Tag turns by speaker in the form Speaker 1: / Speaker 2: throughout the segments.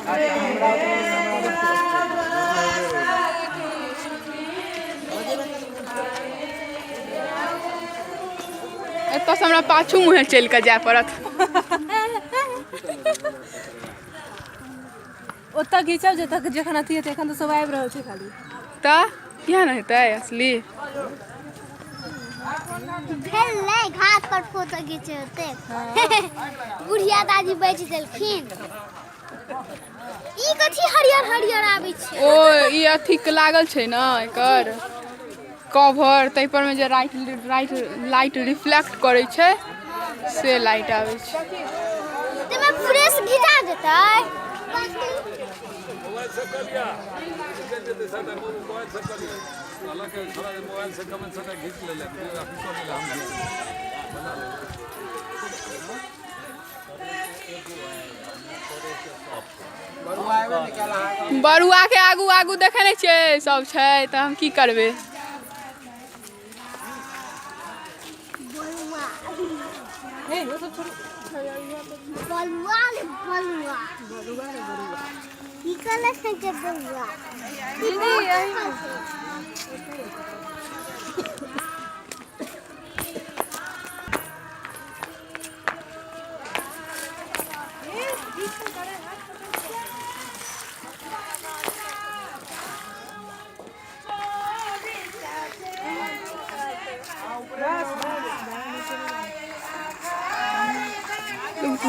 Speaker 1: एत से हमरा पाछू मुहे चल के जाय पड़त।
Speaker 2: ओतऽ घिचब जखन अथी हेतै, एखन तऽ सब आबि रहल छै खाली।
Speaker 1: तऽ किया नहि हेतै असली
Speaker 3: घाट पर फोटो घिचेते। बुढ़िया दादी बैठ देलखिन। ई कथी हरियर हरियर आबै छै?
Speaker 1: ओ ई अथी लागल छै ना एकर कवर, तै पर में जे लाइट रिफ्लेक्ट करे छै से लाइट आबै छै।
Speaker 3: तमे फ्रेश घिचा देतै।
Speaker 4: मोबाइल से कर लिया मोबाइल से कर लिया हालांकि थोड़ा मोबाइल से कमेंट से खींच ले ऑफिसर में हम बना ले।
Speaker 1: बरुआ के आगू आगू देखे नहीं छे सब छै त हम की करबे।
Speaker 3: बलुआ ले बलुआ की कलर से के बलुआ दीदी यही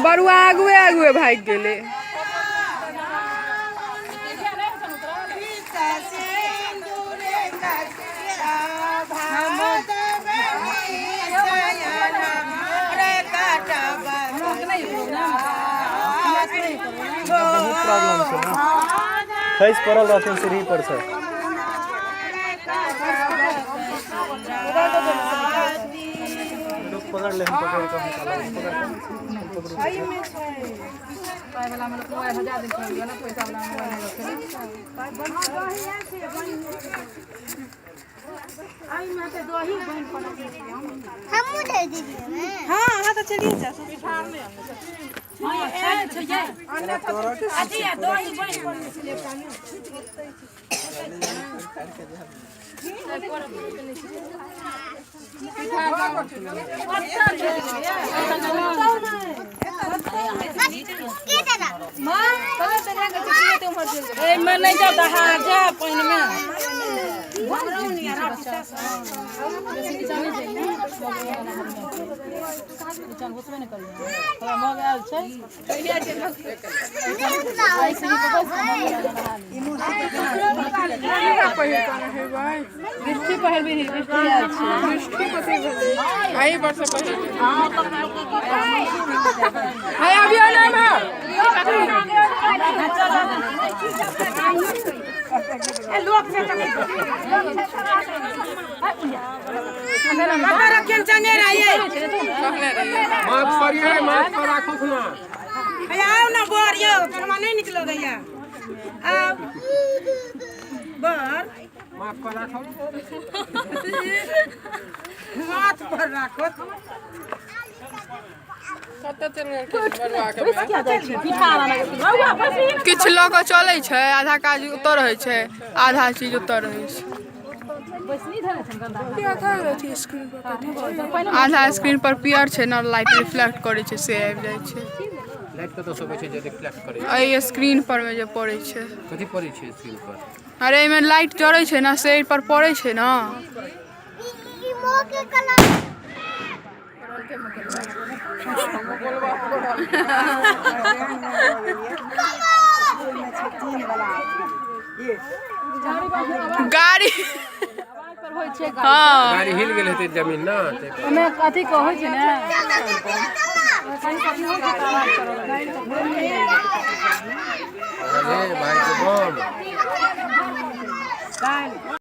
Speaker 1: बरुआ आगुए आगुए भाग गेले।
Speaker 5: बहुत प्रॉब्लम छै ना, खैस पड़ल रहथिन सीढ़ी पर से। पकड़ ले, हम पकड़ के निकालो, पकड़ भाई में छै पाय वाला में लोग 1000 दिन कर दिया ना, पैसा वाला मोबाइल में रखे पाय बढ़िया छै आई में ते दही बन पड़
Speaker 3: हमू दे दीजिए।
Speaker 2: हां हां तो चलिए जा बिठार में हां अच्छा छै ये अथी है दही बन पड़ इसलिए पानी मैं नहीं जा दहा जा पानी में ना बोरियो नहीं निकलो गैया बर माफ कर राखो हाथ पर राखो
Speaker 1: किछ लोग चले छै, आधा काज उतर रहे छै, आधा चीज उतर रहे छै। आधा स्क्रीन पर पियर छै ना, लाइट रिफ्लेक्ट करे छै से आबि जाय छै।
Speaker 5: लाइट कत से छै जे रिफ्लेक्ट करे
Speaker 1: ए स्क्रीन पर में जे पड़े छै।
Speaker 5: कथि पड़े छै स्क्रीन पर?
Speaker 1: अरे में लाइट जड़े छै ना, से पर पड़े छै ना।
Speaker 3: ई मो के कलर
Speaker 1: गाड़ी
Speaker 5: हाँ गाड़ी हिल गेल हेतै जमीन ना,
Speaker 2: ओमे कथि कहै छै ने
Speaker 5: अरे भाई के बम